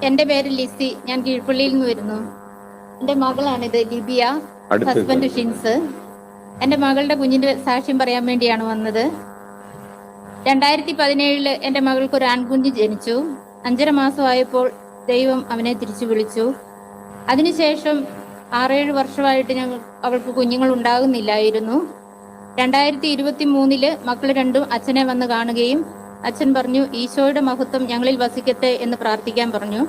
എൻ്റെ പേര് ലിസി. ഞാൻ കീഴ്പള്ളിയിൽ നിന്ന് വരുന്നു. എൻ്റെ മകളാണിത്, ലിബിയ. ഹസ്ബൻഡ് ഷിൻസ്. എൻ്റെ മകളുടെ കുഞ്ഞിൻ്റെ സാക്ഷ്യം പറയാൻ വേണ്ടിയാണ് വന്നത്. 2017 എൻ്റെ മകൾക്ക് ഒരു ആൺകുഞ്ഞ് ജനിച്ചു. 5.5 മാസമായപ്പോൾ ദൈവം അവനെ തിരിച്ചു വിളിച്ചു. അതിനുശേഷം 6-7 വർഷമായിട്ട് അവൾക്ക് കുഞ്ഞുങ്ങൾ ഉണ്ടാകുന്നില്ലായിരുന്നു. 2023 മക്കൾ രണ്ടും അച്ഛനെ വന്ന് കാണുകയും അച്ഛൻ പറഞ്ഞു, ഈശോയുടെ മഹത്വം ഞങ്ങളിൽ വസിക്കട്ടെ എന്ന് പ്രാർത്ഥിക്കാൻ പറഞ്ഞു.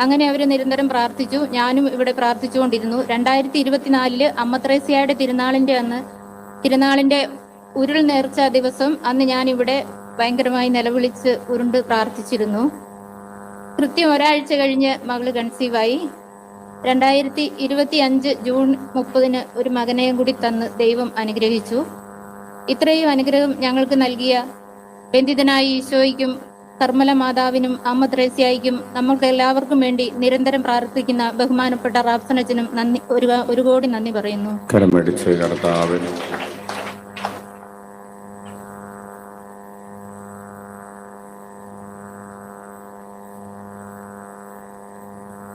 അങ്ങനെ അവർ നിരന്തരം പ്രാർത്ഥിച്ചു. ഞാനും ഇവിടെ പ്രാർത്ഥിച്ചുകൊണ്ടിരുന്നു. 2024 അമ്മ ത്രേസ്യയുടെ തിരുനാളിന്റെ ഉരുൾ നേർച്ച ദിവസം അന്ന് ഞാനിവിടെ ഭയങ്കരമായി നിലവിളിച്ച് ഉരുണ്ട് പ്രാർത്ഥിച്ചിരുന്നു. കൃത്യം ഒരാഴ്ച കഴിഞ്ഞ് മകള് കൺസീവായി. 2025 ജൂൺ 30 ഒരു മകനെയും കൂടി തന്ന് ദൈവം അനുഗ്രഹിച്ചു. ഇത്രയും അനുഗ്രഹം ഞങ്ങൾക്ക് നൽകിയ ബന്ധിതനായ ഈശോയ്ക്കും കർമ്മല മാതാവിനും അമ്മ ത്രേസ്യായിക്കും നമ്മൾക്ക് എല്ലാവർക്കും വേണ്ടി നിരന്തരം പ്രാർത്ഥിക്കുന്ന ബഹുമാനപ്പെട്ട റാപ്സനച്ചനും ഒരു കോടി നന്ദി പറയുന്നു.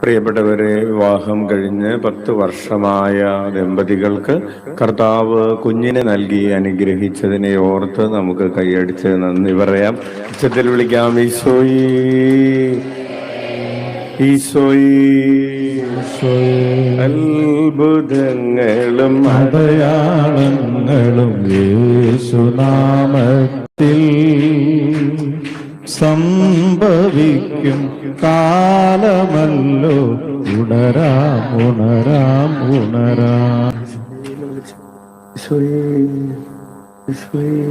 പ്രിയപ്പെട്ടവരെ, വിവാഹം കഴിഞ്ഞ് 10 വർഷമായ ദമ്പതികൾക്ക് കർത്താവ് കുഞ്ഞിനെ നൽകി അനുഗ്രഹിച്ചതിനെ ഓർത്ത് നമുക്ക് കൈയടിച്ച് നന്ദി പറയാം. ഉച്ചത്തിൽ വിളിക്കാം, ഈശോയേ ഈശോയേ. അത്ഭുതങ്ങളും അടയാളങ്ങളും യേശുനാമത്തിൽ സംഭവിക്കും കാലമല്ലോ. ഉണരാം ഉണരാം ഉണരാം. ഈശോയേ ഈശോയേ.